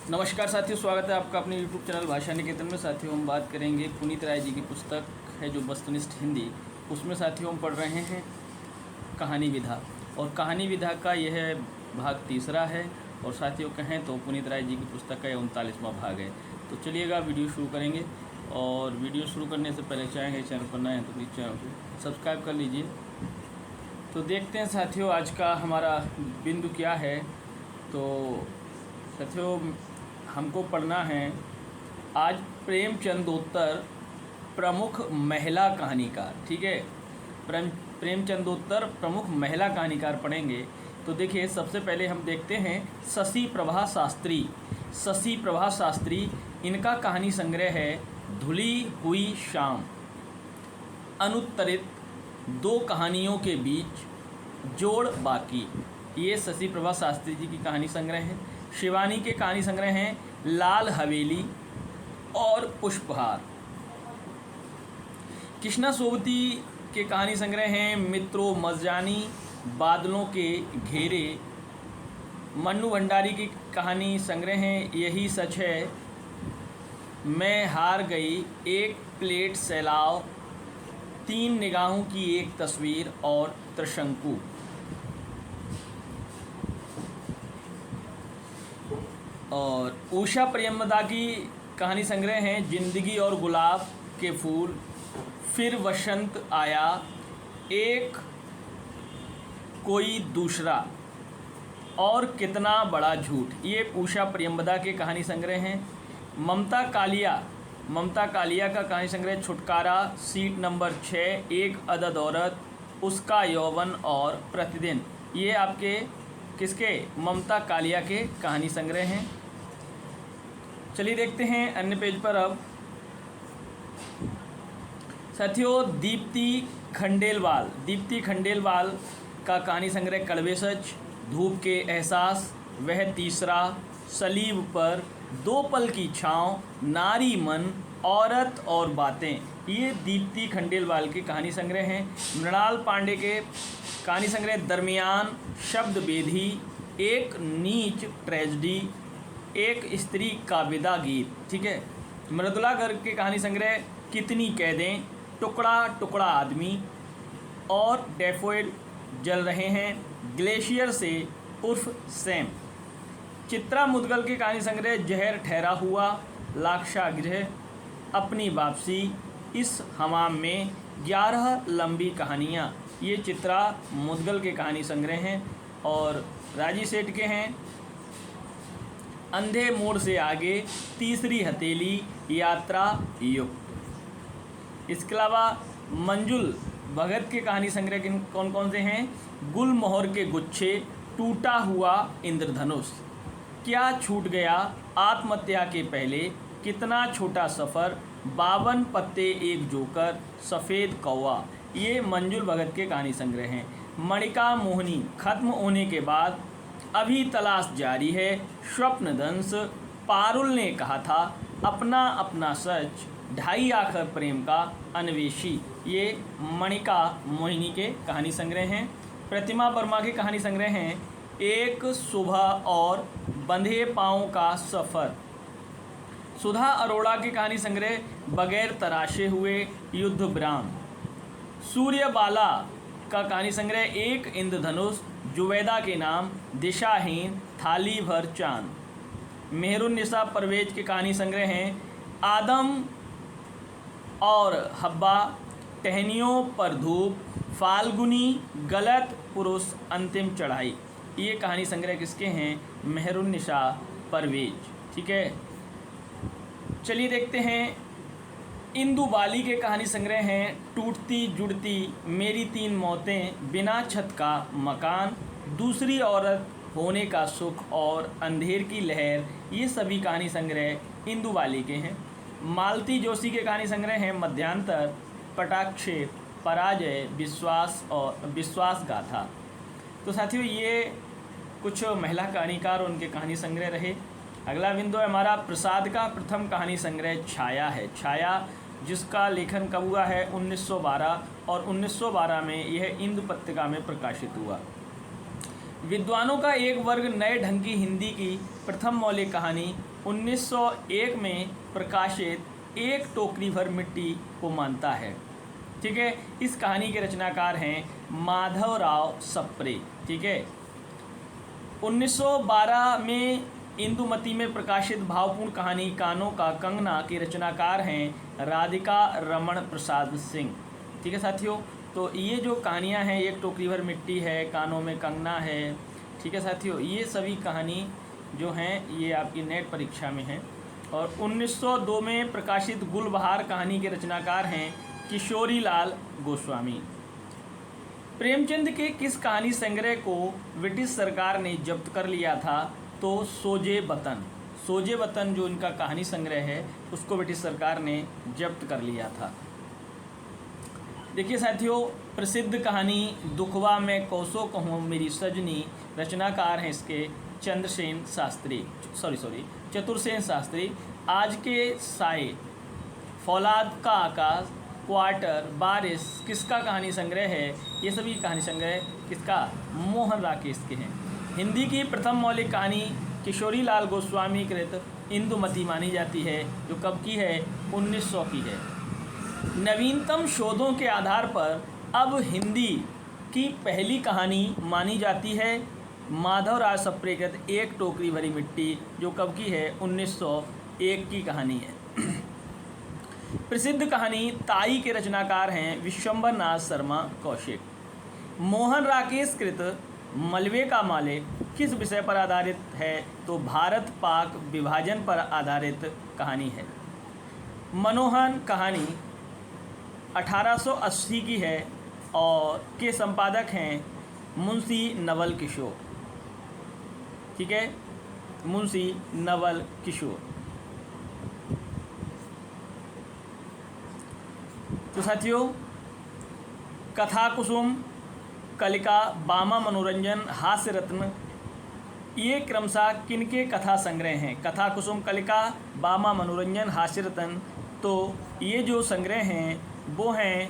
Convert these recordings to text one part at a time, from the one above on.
नमस्कार साथियों, स्वागत है आपका अपने YouTube चैनल भाषा निकेतन में। साथियों, हम बात करेंगे पुनीत राय जी की पुस्तक है जो वस्तुनिष्ठ हिंदी, उसमें साथियों हम पढ़ रहे हैं कहानी विधा। और कहानी विधा का यह भाग तीसरा है। और साथियों कहें तो पुनीत राय जी की पुस्तक का यह 39वां भाग है। तो चलिएगा वीडियो शुरू करेंगे। और वीडियो शुरू करने से पहले चाहेंगे चैनल पर नए हैं तो प्लीज़ चैनल को सब्सक्राइब कर लीजिए। तो देखते हैं साथियों आज का हमारा बिंदु क्या है। तो साथियों हमको पढ़ना है आज प्रेमचंदोत्तर प्रमुख महिला कहानीकार। ठीक है, प्रेमचंदोत्तर प्रमुख महिला कहानीकार पढ़ेंगे। तो देखिए, सबसे पहले हम देखते हैं शशि प्रभा शास्त्री। शशि प्रभा शास्त्री, इनका कहानी संग्रह है धुली हुई शाम। अनुत्तरित दो कहानियों के बीच जोड़ बाकी, ये शशि प्रभा शास्त्री जी की कहानी संग्रह है। शिवानी के कहानी संग्रह हैं लाल हवेली और पुष्पहार। कृष्णा सोबती के कहानी संग्रह हैं मित्रों मर्जानी, बादलों के घेरे। मन्नू भंडारी की कहानी संग्रह हैं यही सच है, मैं हार गई, एक प्लेट सैलाव, तीन निगाहों की एक तस्वीर और त्रिशंकु। और उषा प्रियमदा की कहानी संग्रह हैं जिंदगी और गुलाब के फूल, फिर वसंत आया, एक कोई दूसरा और कितना बड़ा झूठ। ये उषा प्रियमदा के कहानी संग्रह हैं। ममता कालिया का कहानी संग्रह छुटकारा, सीट नंबर 6, एक अदद औरत, उसका यौवन और प्रतिदिन। ये आपके किसके, ममता कालिया के कहानी संग्रह हैं। चलिए देखते हैं अन्य पेज पर। अब साथियों दीप्ति खंडेलवाल का कहानी संग्रह कड़वे सच, धूप के एहसास, वह तीसरा, सलीब पर, दो पल की छाँव, नारी मन, औरत और बातें। ये दीप्ति खंडेलवाल के कहानी संग्रह हैं। मृणाल पांडे के कहानी संग्रह दरमियान, शब्द बेधी, एक नीच ट्रेजेडी, एक स्त्री का विदा गीत। ठीक है। मृदुला गर्ग के कहानी संग्रह कितनी कैदें, टुकड़ा टुकड़ा आदमी और डैफोडिल जल रहे हैं, ग्लेशियर से उर्फ सैम। चित्रा मुदगल के कहानी संग्रह जहर ठहरा हुआ, लाक्षागृह, अपनी वापसी, इस हमाम में, 11 लंबी कहानियाँ। ये चित्रा मुदगल के कहानी संग्रह हैं। और राजी सेठ के हैं अंधे मोड़ से आगे, तीसरी हथेली, यात्रा, युक्त। इसके अलावा मंजुल भगत के कहानी संग्रह कौन कौन से हैं? गुलमोहर के गुच्छे, टूटा हुआ इंद्रधनुष, क्या छूट गया, आत्महत्या के पहले, कितना छोटा सफ़र, 52 पत्ते एक जोकर, सफ़ेद कौवा। ये मंजुल भगत के कहानी संग्रह हैं। मणिका मोहनी, खत्म होने के बाद, अभी तलाश जारी है, स्वप्नदंश, पारुल ने कहा था, अपना अपना सच, ढाई आखर प्रेम का अन्वेषी। ये मणिका मोहिनी के कहानी संग्रह हैं। प्रतिमा वर्मा के कहानी संग्रह हैं एक सुबह और बंधे पाँव का सफ़र। सुधा अरोड़ा के कहानी संग्रह बगैर तराशे हुए, युद्ध विराम। सूर्यबाला का कहानी संग्रह एक इंद्रधनुष, जुबैदा के नाम, दिशाहीन, थाली भर चांद। मेहरुन्निसा परवेज के कहानी संग्रह हैं आदम और हब्बा, टहनियों पर धूप, फाल्गुनी, गलत पुरुष, अंतिम चढ़ाई। ये कहानी संग्रह किसके हैं? मेहरुन्निसा परवेज। ठीक है। चलिए देखते हैं इंदु बाली के कहानी संग्रह हैं टूटती जुड़ती, मेरी 3 मौतें, बिना छत का मकान, दूसरी औरत होने का सुख और अंधेर की लहर। ये सभी कहानी संग्रह इंदु बाली के हैं। मालती जोशी के कहानी संग्रह हैं मध्यांतर, पटाक्षेप, पराजय, विश्वास और विश्वास गाथा। तो साथियों ये कुछ महिला कहानीकार उनके कहानी संग्रह रहे। अगला बिंदु है हमारा प्रसाद का प्रथम कहानी संग्रह छाया है। छाया जिसका लेखन कब हुआ है? 1912। और 1912 में यह इंदु पत्रिका में प्रकाशित हुआ। विद्वानों का एक वर्ग नए ढंग की हिंदी की प्रथम मौलिक कहानी 1901 में प्रकाशित एक टोकरी भर मिट्टी को मानता है। ठीक है, इस कहानी के रचनाकार हैं माधवराव सप्रे। ठीक है, 1912 में इंदुमती में प्रकाशित भावपूर्ण कहानी कानों का कंगना के रचनाकार हैं राधिका रमण प्रसाद सिंह। ठीक है साथियों, तो ये जो कहानियाँ हैं, एक टोकरी भर मिट्टी है, कानों में कंगना है। ठीक है साथियों, ये सभी कहानी जो हैं ये आपकी नेट परीक्षा में हैं। और 1902 में प्रकाशित गुलबहार कहानी के रचनाकार हैं किशोरी लाल गोस्वामी। प्रेमचंद के किस कहानी संग्रह को ब्रिटिश सरकार ने जब्त कर लिया था? तो सोजे वतन जो इनका कहानी संग्रह है उसको ब्रिटिश सरकार ने जब्त कर लिया था। देखिए साथियों, प्रसिद्ध कहानी दुखवा में कौसो कहूँ मेरी सजनी, रचनाकार हैं इसके चतुरसेन शास्त्री। आज के साए, फौलाद का आकाश, क्वार्टर, बारिश किसका कहानी संग्रह है? ये सभी कहानी संग्रह किसका? मोहन राकेश के हैं। हिंदी की प्रथम मौलिक कहानी किशोरी लाल गोस्वामी कृत इंदुमती मानी जाती है, जो कब की है? 1900 की है। नवीनतम शोधों के आधार पर अब हिंदी की पहली कहानी मानी जाती है माधवराव सप्रे कृत एक टोकरी भरी मिट्टी, जो कब की है? 1901 की कहानी है। प्रसिद्ध कहानी ताई के रचनाकार हैं विश्वंभर नाथ शर्मा कौशिक। मोहन राकेश कृत मलबे का मालिक किस विषय पर आधारित है? तो भारत पाक विभाजन पर आधारित कहानी है। मनोहन कहानी 1880 की है और के संपादक हैं मुंशी नवल किशोर। ठीक है, मुंशी नवल किशोर। तो साथियों, कथा कुसुम, कलिका, बामा मनोरंजन, हास्य रत्न, ये क्रमशः किनके कथा संग्रह हैं? कथा कुसुम, कलिका, बामा मनोरंजन, हास्य रत्न। तो ये जो संग्रह हैं वो हैं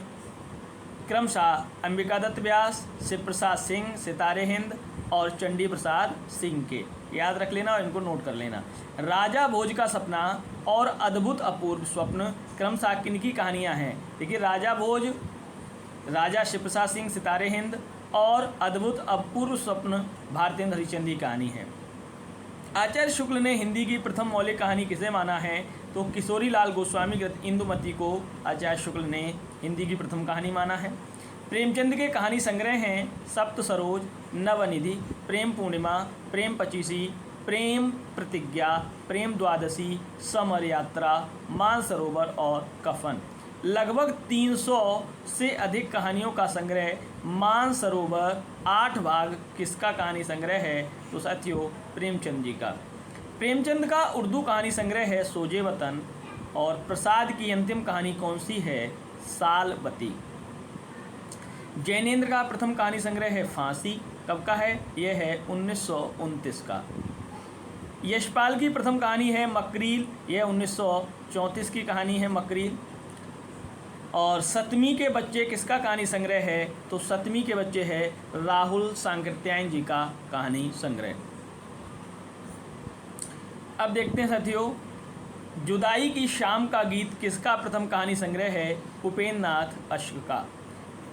क्रमशः अंबिका दत्त व्यास, शिव प्रसाद सिंह, सितारे हिंद और चंडी प्रसाद सिंह के। याद रख लेना और इनको नोट कर लेना। राजा भोज का सपना और अद्भुत अपूर्व स्वप्न क्रमशः किनकी कहानियाँ हैं? देखिए, राजा भोज, राजा शिव प्रसाद सिंह, सितारे हिंद और अद्भुत अपूर्व स्वप्न भारतेंद्र हरिश्चंद्र की कहानी है। आचार्य शुक्ल ने हिंदी की प्रथम मौलिक कहानी किसे माना है? तो किशोरी लाल गोस्वामी कृत इंदुमती को आचार्य शुक्ल ने हिंदी की प्रथम कहानी माना है। प्रेमचंद के कहानी संग्रह हैं सप्त सरोज, नवनिधि, प्रेम पूर्णिमा, प्रेम पचीसी, प्रेम प्रतिज्ञा, प्रेम द्वादशी, समर यात्रा, मानसरोवर और कफन। लगभग 300 से अधिक कहानियों का संग्रह मानसरोवर 8 भाग किसका कहानी संग्रह है? तो साथियों, प्रेमचंद जी का। प्रेमचंद का उर्दू कहानी संग्रह है सोजे वतन। और प्रसाद की अंतिम कहानी कौन सी है? सालबती। जैनेन्द्र का प्रथम कहानी संग्रह है फांसी, कब का है? यह है 1929 का। यशपाल की प्रथम कहानी है मकरील, यह 1934 की कहानी है मकरील। और सतमी के बच्चे किसका कहानी संग्रह है? तो सतमी के बच्चे है राहुल सांकृत्यायन जी का कहानी संग्रह। अब देखते हैं साथियों, जुदाई की शाम का गीत किसका प्रथम कहानी संग्रह है? उपेंद्र नाथ अश्क का।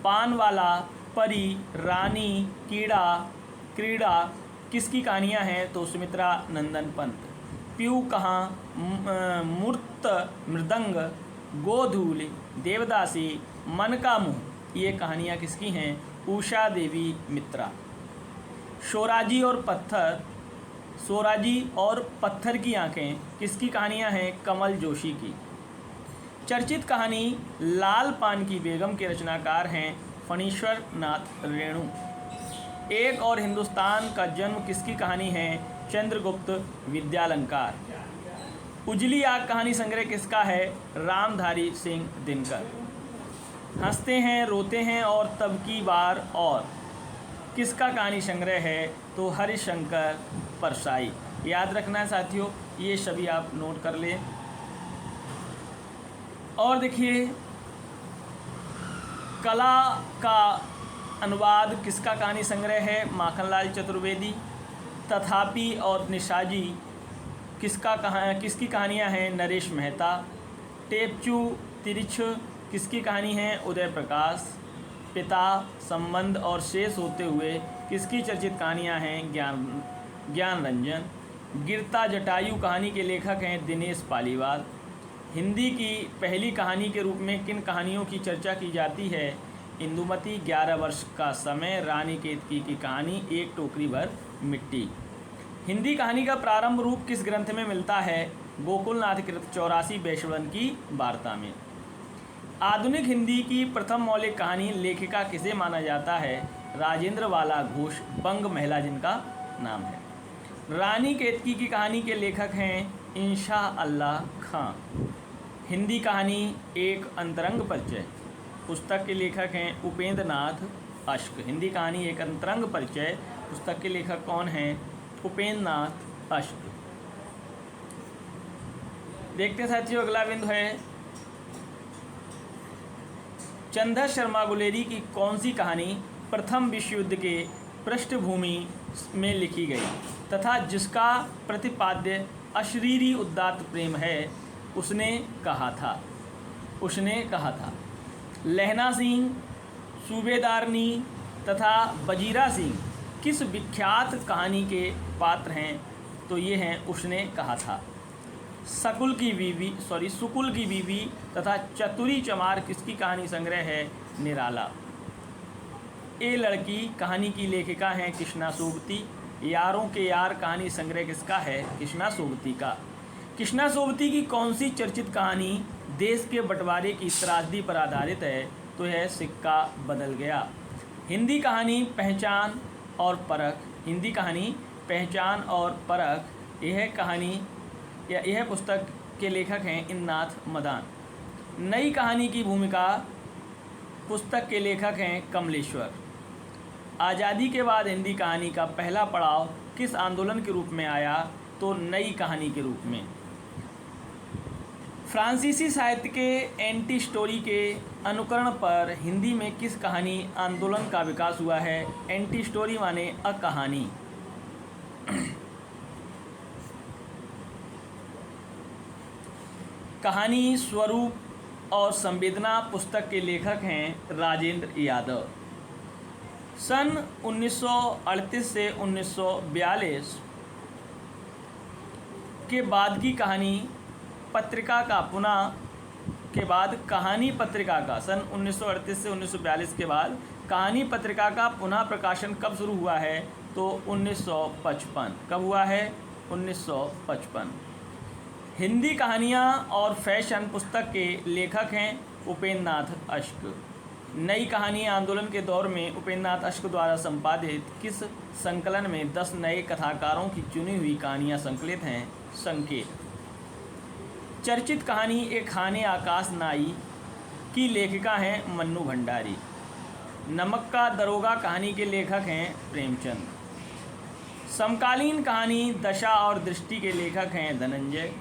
पानवाला, परी, रानी, कीड़ा, क्रीड़ा किसकी कहानियाँ हैं? तो सुमित्रा नंदन पंत। पीऊ कहाँ, मूर्त, मृदंग, गोधूल, देवदासी, मन का मुँह, ये कहानियाँ किसकी हैं? उषा देवी मित्रा। शोराजी और पत्थर की आंखें किसकी कहानियाँ हैं? कमल जोशी की। चर्चित कहानी लाल पान की बेगम के रचनाकार हैं फणीश्वर नाथ रेणु। एक और हिंदुस्तान का जन्म किसकी कहानी है? चंद्रगुप्त विद्यालंकार। उजली आग कहानी संग्रह किसका है? रामधारी सिंह दिनकर। हंसते हैं, रोते हैं और तब की बार और किसका कहानी संग्रह है? तो हरिशंकर परसाई। याद रखना है साथियों, ये सभी आप नोट कर लें। और देखिए, कला का अनुवाद किसका कहानी संग्रह है? माखनलाल चतुर्वेदी। तथापि और निशाजी किसकी कहानियाँ हैं? नरेश मेहता। टेपचू तिरिछ किसकी कहानी है? उदय प्रकाश। पिता, संबंध और शेष होते हुए किसकी चर्चित कहानियाँ हैं? ज्ञान रंजन। गिरता जटायु कहानी के लेखक हैं? दिनेश पालीवाल। हिंदी की पहली कहानी के रूप में किन कहानियों की चर्चा की जाती है? इंदुमती, 11 वर्ष का समय, रानी केतकी की कहानी, एक टोकरी भर मिट्टी। हिंदी कहानी का प्रारंभ रूप किस ग्रंथ में मिलता है? गोकुलनाथ कृत 84 वैष्णवन की वार्ता में। आधुनिक हिंदी की प्रथम मौलिक कहानी लेखिका किसे माना जाता है? राजेंद्र बाला घोष, बंग महिला जिनका नाम है। रानी केतकी की कहानी के लेखक हैं? इंशाह अल्लाह खां। हिंदी कहानी एक अंतरंग परिचय पुस्तक के लेखक हैं? उपेंद्र नाथ अश्क। हिंदी कहानी एक अंतरंग परिचय पुस्तक के लेखक कौन हैं? उपेंद्र नाथ अश्क। देखते हैं साथियों, अगला बिंदु है चंदर शर्मा गुलेरी की कौन सी कहानी प्रथम विश्व युद्ध के पृष्ठभूमि में लिखी गई तथा जिसका प्रतिपाद्य अशरीरी उदात्त प्रेम है? उसने कहा था। लहना सिंह, सूबेदारनी तथा बजीरा सिंह किस विख्यात कहानी के पात्र हैं? तो ये हैं उसने कहा था। सुकुल की बीवी तथा चतुरी चमार किसकी कहानी संग्रह है? निराला। ए लड़की कहानी की लेखिका हैं? कृष्णा सोबती। यारों के यार कहानी संग्रह किसका है? कृष्णा सोबती का। कृष्णा सोबती की कौन सी चर्चित कहानी देश के बंटवारे की त्रासदी पर आधारित है? तो यह सिक्का बदल गया। हिंदी कहानी पहचान और परख यह पुस्तक के लेखक हैं इन्नाथ मदान। नई कहानी की भूमिका पुस्तक के लेखक हैं कमलेश्वर। आज़ादी के बाद हिंदी कहानी का पहला पड़ाव किस आंदोलन के रूप में आया? तो नई कहानी के रूप में। फ्रांसीसी साहित्य के एंटी स्टोरी के अनुकरण पर हिंदी में किस कहानी आंदोलन का विकास हुआ है? एंटी स्टोरी माने अकहानी। कहानी स्वरूप और संवेदना पुस्तक के लेखक हैं राजेंद्र यादव। सन 1938 से 1942 के बाद की कहानी पत्रिका का सन 1938 से 1942 के बाद कहानी पत्रिका का पुनः प्रकाशन कब शुरू हुआ है? तो 1955। कब हुआ है? 1955। हिंदी कहानियाँ और फैशन पुस्तक के लेखक हैं उपेंद्र नाथ अश्क। नई कहानी आंदोलन के दौर में उपेंद्र नाथ अश्क द्वारा संपादित किस संकलन में 10 नए कथाकारों की चुनी हुई कहानियाँ संकलित हैं? संकेत। चर्चित कहानी एक खाने आकाश नाई की लेखिका हैं मन्नू भंडारी। नमक का दरोगा कहानी के लेखक हैं प्रेमचंद। समकालीन कहानी दशा और दृष्टि के लेखक हैं धनंजय।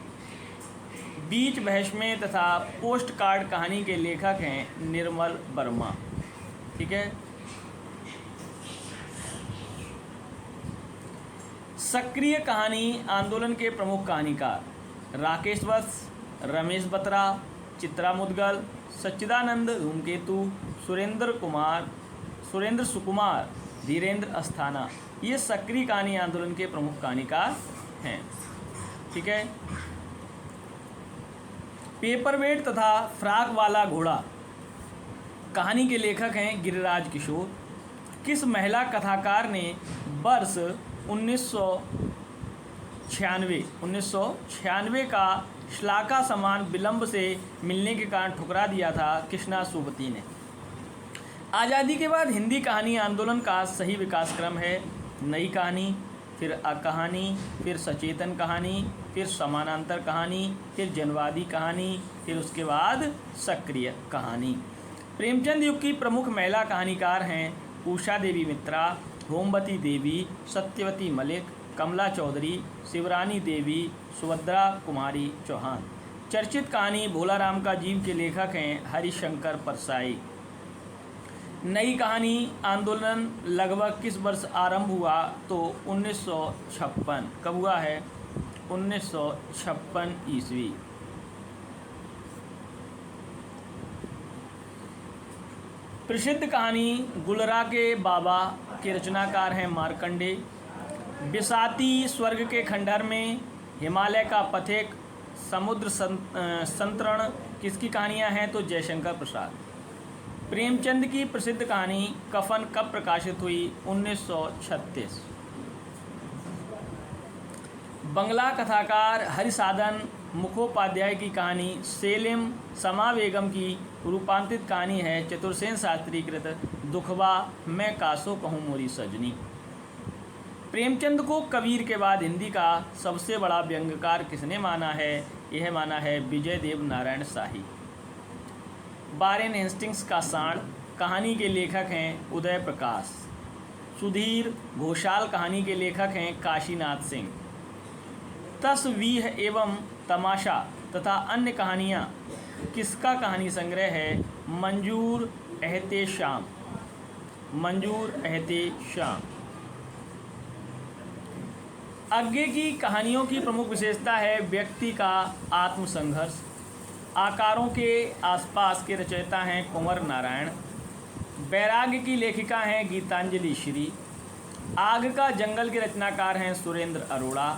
बीच भैष्मे तथा पोस्ट कार्ड कहानी के लेखक हैं निर्मल वर्मा। ठीक है। सक्रिय कहानी आंदोलन के प्रमुख कहानीकार राकेश वत्स, रमेश बत्रा, चित्रा मुदगल, सच्चिदानंद धूमकेतु, सुरेंद्र सुकुमार, धीरेन्द्र अस्थाना, ये सक्रिय कहानी आंदोलन के प्रमुख कहानीकार हैं। ठीक है। पेपरवेट तथा फ्राक वाला घोड़ा कहानी के लेखक हैं गिरिराज किशोर। किस महिला कथाकार ने वर्ष 1996 का श्लाघा समान विलंब से मिलने के कारण ठुकरा दिया था? कृष्णा सोबती ने। आज़ादी के बाद हिंदी कहानी आंदोलन का सही विकास क्रम है नई कहानी, फिर अकहानी, फिर सचेतन कहानी, फिर समानांतर कहानी, फिर जनवादी कहानी, फिर उसके बाद सक्रिय कहानी। प्रेमचंद युग की प्रमुख महिला कहानीकार हैं उषा देवी मित्रा, होमवती देवी, सत्यवती मलिक, कमला चौधरी, शिवरानी देवी, सुभद्रा कुमारी चौहान। चर्चित कहानी भोलाराम का जीव के लेखक हैं हरिशंकर परसाई। नई कहानी आंदोलन लगभग किस वर्ष आरंभ हुआ? तो 1956। कब हुआ है? 1956 ईस्वी। प्रसिद्ध कहानी गुलरा के बाबा के रचनाकार हैं मार्कंडे। बिसाती, स्वर्ग के खंडहर में, हिमालय का पथिक, समुद्र संतरण किसकी कहानियां हैं? तो जयशंकर प्रसाद। प्रेमचंद की प्रसिद्ध कहानी कफन कब प्रकाशित हुई? 1936। बंगला कथाकार हरिसाधन मुखोपाध्याय की कहानी सेलिम समा बेगम की रूपांतरित कहानी है चतुर्सेन शास्त्री कृत दुखबा मैं कासो कहूँ मोरी सजनी। प्रेमचंद को कबीर के बाद हिंदी का सबसे बड़ा व्यंग्यकार किसने माना है? यह माना है विजय देव नारायण शाही। वारेन हेस्टिंग्स का सांड कहानी के लेखक हैं उदय प्रकाश। सुधीर घोषाल कहानी के लेखक हैं काशीनाथ सिंह। तस्वीह एवं तमाशा तथा अन्य कहानियाँ किसका कहानी संग्रह है? मंजूर एहतेशाम। मंजूर एहतेशाम। आगे की कहानियों की प्रमुख विशेषता है व्यक्ति का आत्मसंघर्ष। आकारों के आसपास के रचयिता हैं कुंवर नारायण। वैराग्य की लेखिका हैं गीतांजलि श्री। आग का जंगल के रचनाकार हैं सुरेंद्र अरोड़ा।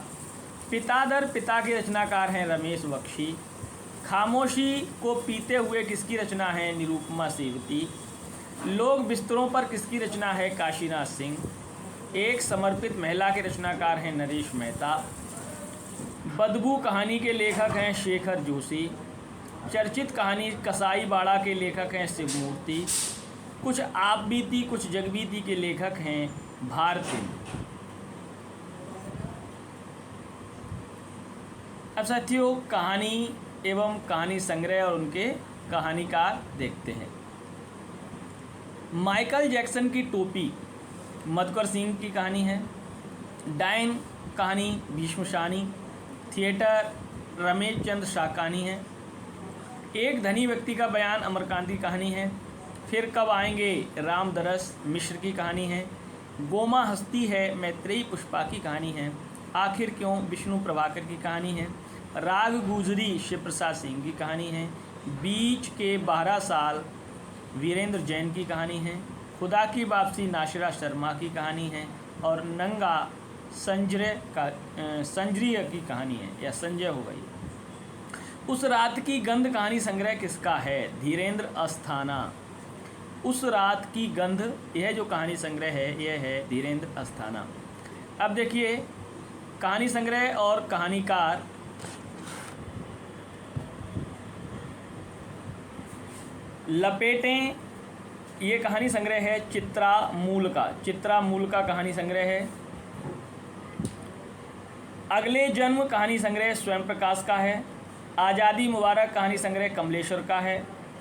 पिता दर पिता के रचनाकार हैं रमेश बख्शी। खामोशी को पीते हुए किसकी रचना है? निरुपमा सेवती। लोग बिस्तरों पर किसकी रचना है? काशीनाथ सिंह। एक समर्पित महिला के रचनाकार हैं नरेश मेहता। बदबू कहानी के लेखक हैं शेखर जोशी। चर्चित कहानी कसाई बाड़ा के लेखक हैं शिवमूर्ति। कुछ आप बीती कुछ जगबीती के लेखक हैं भारती। अब साथियों कहानी एवं कहानी संग्रह और उनके कहानीकार देखते हैं। माइकल जैक्सन की टोपी मधुकर सिंह की कहानी है। डायन कहानी भीष्मशानी। थिएटर रमेश चंद्र शाह कहानी है। एक धनी व्यक्ति का बयान अमरकांत की कहानी है। फिर कब आएंगे रामदरस मिश्र की कहानी है। गोमा हस्ती है मैत्रेयी पुष्पा की कहानी है। आखिर क्यों विष्णु प्रभाकर की कहानी है। राग गुजरी शिव प्रसाद सिंह की कहानी है। बीच के 12 साल वीरेंद्र जैन की कहानी है। खुदा की वापसी नाशिरा शर्मा की कहानी है। और नंगा संजय की कहानी है या संजय हो गई। उस रात की गंध कहानी संग्रह किसका है? धीरेन्द्र अस्थाना। उस रात की गंध यह जो कहानी संग्रह है यह है धीरेन्द्र अस्थाना। अब देखिए कहानी संग्रह और कहानीकार। लपेटें ये कहानी संग्रह है चित्रा मूल का कहानी संग्रह है। अगले जन्म कहानी संग्रह स्वयं प्रकाश का है। आज़ादी मुबारक कहानी संग्रह कमलेश्वर का है।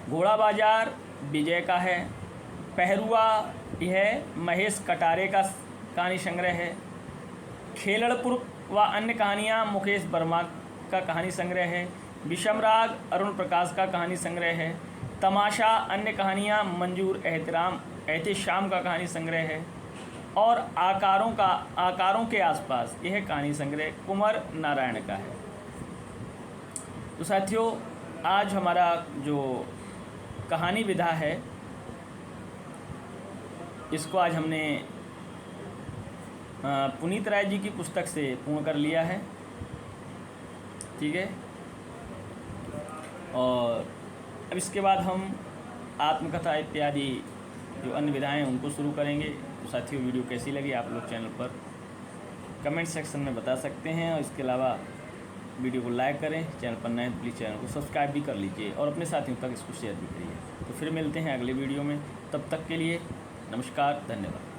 घोड़ा बाजार विजय का है। पहरुआ यह महेश कटारे का कहानी संग्रह है। खेलड़पुर व अन्य कहानियाँ मुकेश वर्मा का कहानी संग्रह है। विषमराग अरुण प्रकाश का कहानी संग्रह है। तमाशा अन्य कहानियाँ मंजूर एहतेशाम का कहानी संग्रह है। और आकारों के आसपास यह कहानी संग्रह कुंवर नारायण का है। तो साथियों आज हमारा जो कहानी विधा है इसको आज हमने पुनीत राय जी की पुस्तक से पूर्ण कर लिया है। ठीक है। और अब इसके बाद हम आत्मकथा इत्यादि जो अन्य विधाएं हैं उनको शुरू करेंगे। तो साथियों वीडियो कैसी लगी आप लोग चैनल पर कमेंट सेक्शन में बता सकते हैं। और इसके अलावा वीडियो को लाइक करें, चैनल पर नए प्लीज़ चैनल को सब्सक्राइब भी कर लीजिए और अपने साथियों तक इसको शेयर भी करिए। तो फिर मिलते हैं अगले वीडियो में, तब तक के लिए नमस्कार, धन्यवाद।